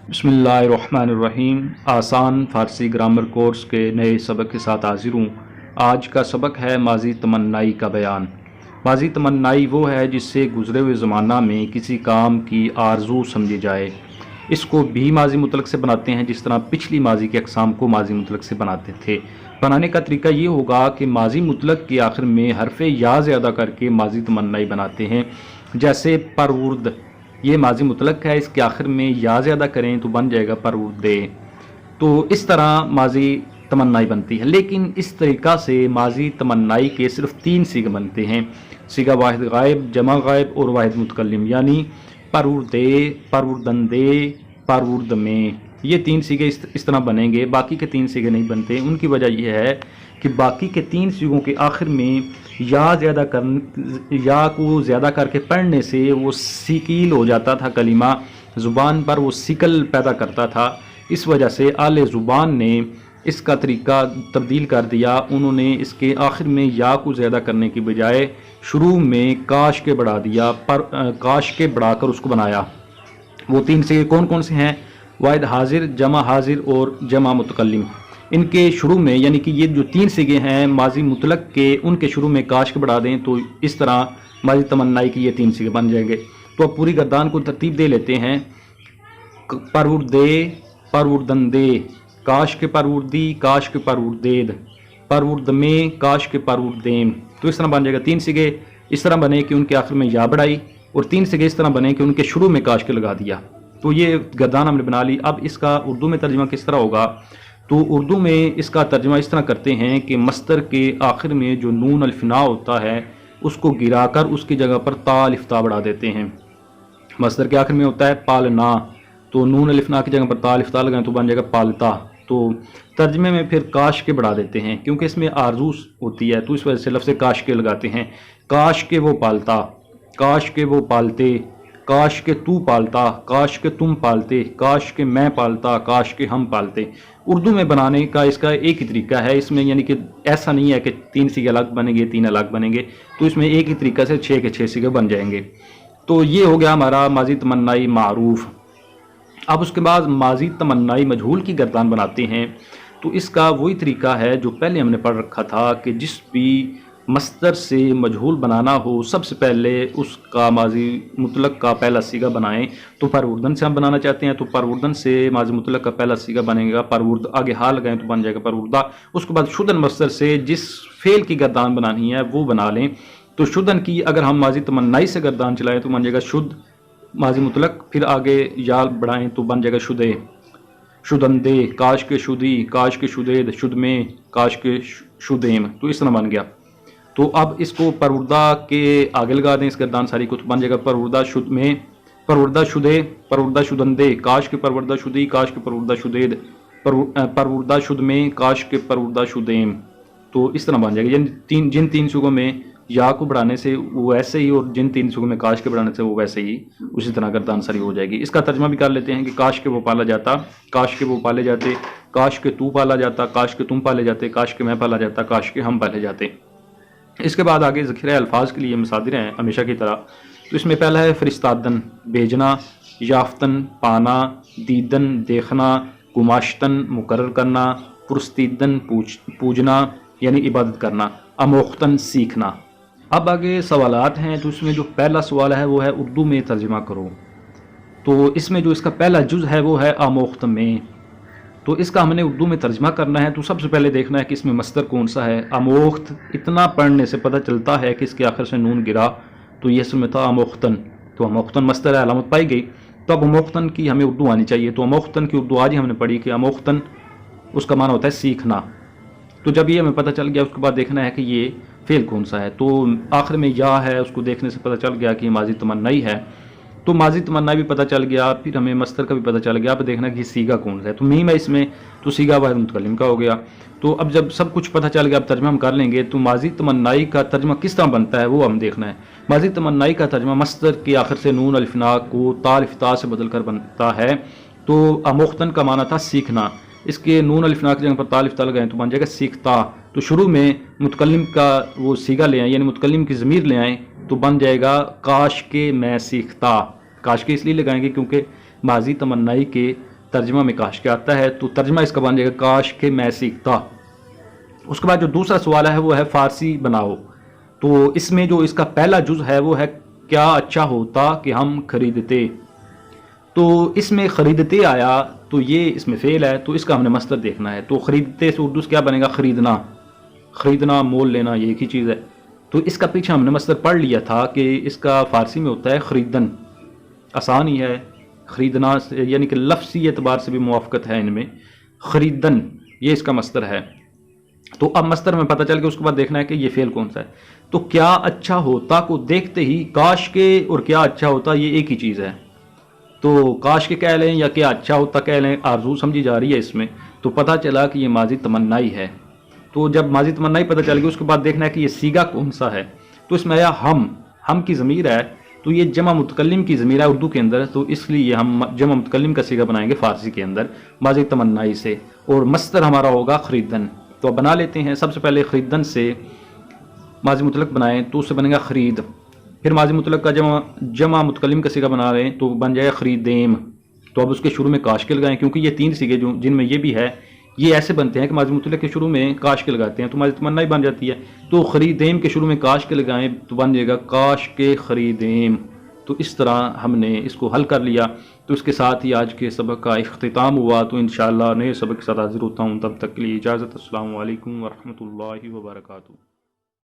बिस्मिल्लाहिर्रहमानिर्रहीम। आसान फ़ारसी grammar course के नए सबक के साथ हाजिर हूँ। आज का सबक है माजी तमन्नाई का बयान। माजी तमन्नाई वो है जिससे गुज़रे हुए ज़माना में किसी काम की आरज़ू समझी जाए। इसको भी माजी मुतलक से बनाते हैं जिस तरह पिछली माजी के अक़साम को माजी मुतलक से बनाते थे। बनाने का तरीका ये होगा कि माजी मुतलक के आखिर में हरफ या ज़्यादा करके माजी तमन्नाई बनाते हैं। जैसे परवुर्द, ये माजी मुतलक है, इसके आखिर में या ज़्यादा करें तो बन जाएगा परवुर्दे। तो इस तरह माजी तमन्नाई बनती है। लेकिन इस तरीक़ा से माजी तमन्नाई के सिर्फ 3 सीगे बनते हैं। सीगा वाहिद गायब, जमा गायब और वाहिद मुतकल्लिम, यानी परवुर्दे, परवुर्दंदे, परवुर्द में। ये 3 सीगे इस तरह बनेंगे। बाकी के 3 सीगे नहीं बनते। उनकी वजह यह है कि बाकी के 3 सीगों के आखिर में या को ज़्यादा करके पढ़ने से वो सिकील हो जाता था, कलीमा ज़ुबान पर वो सिकल पैदा करता था। इस वजह से आले ज़ुबान ने इसका तरीका तब्दील कर दिया। उन्होंने इसके आखिर में या को ज़्यादा करने की बजाय शुरू में काश के बढ़ा दिया, पर काश के बढ़ाकर उसको बनाया। वो 3 सीगे कौन कौन से हैं? वाहिद हाजिर, जमा हाजिर और जमा मुतकल्लिम। इनके शुरू में, यानी कि ये जो 3 सीगे हैं माजी मुतलक के, उनके शुरू में काश के बढ़ा दें तो इस तरह माजी तमन्नाई की ये 3 सीगे बन जाएंगे। तो अब पूरी गर्दान को तरतीब दे लेते हैं। परवुर्दे, परवुर्दंदे, काश के परवुर्दी, काश के परवुर्देद, परवुर्द में, काश के परवुर्देम। तो इस तरह बन जाएगा। 3 सीगे इस तरह बने कि उनके आखिर में या बढ़ाई, और 3 सीगे इस तरह बने कि उनके शुरू में काश के लगा दिया। तो ये गर्दान हमने बना ली। अब इसका उर्दू में तर्जुमा किस तरह होगा? तो उर्दू में इसका तर्जुमा इस तरह करते हैं कि मस्तर के आखिर में जो नून अल्फना होता है उसको गिराकर उसकी जगह पर ता अलिफ्ता बढ़ा देते हैं। मस्तर के आखिर में होता है पालना, तो नून अलिफ्ना की जगह पर ता अलिफ्ता लगाएं तो बन जाएगा पालता। तो तर्जमे में फिर काश के बढ़ा देते हैं क्योंकि इसमें आरजू होती है, तो इस वजह से लफ्ज़ काश के लगाते हैं। काश के वो पालता, काश के वो पालते, काश के तू पालता, काश के तुम पालते, काश के मैं पालता, काश के हम पालते। उर्दू में बनाने का इसका एक ही तरीका है। इसमें यानी कि ऐसा नहीं है कि 3 सीगे अलग बनेंगे, 3 अलग बनेंगे। तो इसमें एक ही तरीका से 6 के 6 सीगे बन जाएंगे। तो ये हो गया हमारा माजी तमन्नाई मारूफ। अब उसके बाद माजी तमन्नाई मजहूल की गर्दान बनाते हैं। तो इसका वही तरीका है जो पहले हमने पढ़ रखा था कि जिस भी मस्तर से मजहूल बनाना हो सबसे पहले उसका माजी मुतलक का पहला सीगा बनाएं। तो परवुर्दन से हम बनाना चाहते हैं तो परवुर्दन से माजी मुतलक का पहला सीगा बनेगा परवुर्द, आगे हा लगाएं तो बन जाएगा परवुर्दा। उसके बाद शुदन मस्तर से जिस फेल की गर्दान बनानी है वो बना लें। तो शुदन की अगर हम माजी तमन्नाई से गर्दान चलाएं तो बन जाएगा शुद्ध माजी मुतलक, फिर आगे या बढ़ाएं तो बन जाएगा शुदे, शुदंदे, काश के शुदी, काश के शुदेद, शुद में, काश के शुदेम। तो इस तरह बन गया। तो अब इसको परवुर्दा के आगे लगा दें इस गर्दान सारी को, तो बन जाएगा परवुर्दा शुद में, परवुर्दा शुदे, परवुर्दा शुदंदे, काश के परवुर्दा शुदी, काश के परवुर्दा शुदेद, परवुर्दा शुद में, काश के परवुर्दा शुदेम। तो इस तरह बन जाएगा। यानी जिन 3 सूगों में या को बढ़ाने से वो वैसे ही, और जिन 3 सूगों में काश के बढ़ाने से वो वैसे ही, उसी तरह गर्दान सारी हो जाएगी। इसका तर्जमा भी कर लेते हैं कि काश के वो पाला जाता, काश के वो पाले जाते, काश के तू पाला जाता, काश के तुम पाले जाते, काश के मैं पाला जाता, काश के हम पाले जाते। इसके बाद आगे ज़ख़ीरा अल्फाज के लिए मसादिर हैं हमेशा की तरह। तो इसमें पहला है फ़रिस्तादन, भेजना, याफ्तन, पाना, दीदन, देखना, गुमाश्तन, मुकर्रर करना, पुरस्तीदन, पूजना यानी इबादत करना, अमोख्तन, सीखना। अब आगे सवालात हैं। तो इसमें जो पहला सवाल है वो है उर्दू में तर्जुमा करो। तो इसमें जो इसका पहला जुज़ है वो है आमोख्त में। तो इसका हमने उर्दू में तर्जमा करना है। तो सबसे पहले देखना है कि इसमें मस्तर कौन सा है। अमोख्त, इतना पढ़ने से पता चलता है कि इसके आखिर से नून गिरा, तो ये इसमें था अमोख्तन। तो अमोख्तन मस्तर है, अलामत पाई गई। तो अब अमोख्तन की हमें उर्दू आनी चाहिए। तो अमोख्तन की उर्दू आज ही हमने पढ़ी कि अमोख्तन उसका माना होता है सीखना। तो जब ये हमें पता चल गया उसके बाद देखना है कि ये फेल कौन सा है। तो आखिर में या है, उसको देखने से पता चल गया कि माजी तमन्नाई है। तो माजी तमन्नाई भी पता चल गया, फिर हमें मस्तर का भी पता चल गया। अब देखना कि सीगा कौन सा है। तो मीम है इसमें, तो सीगा वाहिद मुतकल्लिम का हो गया। तो अब जब सब कुछ पता चल गया, अब तर्जमा हम कर लेंगे। तो माजी तमन्नाई का तर्जमा किस तरह बनता है वो हम देखना है। माजी तमन्नाई का तर्जमा मस्तर के आखिर से नून अलिफ्ना को ता अलिफ्ता से बदल कर बनता है। तो अमोख्तन का माना था सीखना, इसके नून अलिफ्ना की जगह पर ता अलिफ्ता लगाएं तो बन जाएगा सीखता। तो शुरू में मुतकल्लिम का वो सीगा ले आएँ, यानी मुतकल्लिम की ज़मीर ले आएँ तो बन जाएगा काश के मैं सीखता। काश के इसलिए लगाएंगे क्योंकि माजी तमन्नाई के ترجمہ میں کاش کے آتا ہے، تو ترجمہ اس کا بن جائے گا کاش کے میں سیکھتا۔ اس کے بعد جو دوسرا سوال ہے وہ ہے فارسی بناؤ، تو اس میں جو اس کا پہلا جز ہے وہ ہے کیا اچھا ہوتا کہ ہم خریدتے، تو اس میں خریدتے آیا تو یہ اس میں فعل ہے، تو اس کا ہم نے مصدر دیکھنا ہے۔ تو خریدتے سے اردو سے کیا بنے گا؟ خریدنا، خریدنا مول لینا، یہ ایک ہی چیز ہے۔ تو اس کا پیچھے ہم نے مصدر پڑھ لیا تھا کہ اس کا فارسی میں ہوتا ہے خریدن، آسان ہی ہے، خریدنا یعنی کہ لفظی اعتبار سے بھی موافقت ہے ان میں، خریدن یہ اس کا مصدر ہے۔ تو اب مصدر میں پتہ چل کے اس کے بعد دیکھنا ہے کہ یہ فعل کون سا ہے۔ تو کیا اچھا ہوتا کو دیکھتے ہی کاش کے اور کیا اچھا ہوتا یہ ایک ہی چیز ہے، تو کاش کے کہہ لیں یا کیا اچھا ہوتا کہہ لیں، آرزو سمجھی جا رہی ہے اس میں، تو پتہ چلا کہ یہ ماضی تمنائی ہے۔ تو جب ماضی تمنائی پتہ چل گئی اس کے بعد دیکھنا ہے کہ یہ صیغہ کون سا ہے۔ تو اس میں آیا ہم کی ضمیر ہے، تو یہ جمع متکلم کی ضمیر ہے اردو کے اندر، تو اس لیے ہم جمع متکلم کا صیغہ بنائیں گے فارسی کے اندر ماضی تمنائی سے، اور مصدر ہمارا ہوگا خریدن۔ تو اب بنا لیتے ہیں، سب سے پہلے خریدن سے ماضی مطلق بنائیں تو اس سے بنے گا خرید، پھر ماضی مطلق کا جمع متکلم کا صیغہ بنا رہے ہیں تو بن جائے گا خریدیم۔ تو اب اس کے شروع میں کاش کے لگائیں، کیونکہ یہ تین صیغے جن میں یہ بھی ہے یہ ایسے بنتے ہیں کہ ماضی مطلق کے شروع میں کاش کے لگاتے ہیں تو ماضی تمنائی بن جاتی ہے۔ تو خریدیم کے شروع میں کاش کے لگائیں تو بن جائے گا کاش کے خریدیم۔ تو اس طرح ہم نے اس کو حل کر لیا۔ تو اس کے ساتھ ہی آج کے سبق کا اختتام ہوا، تو انشاءاللہ نئے سبق کے ساتھ حاضر ہوتا ہوں، تب تک کے لیے اجازت، السلام علیکم ورحمۃ اللہ وبرکاتہ۔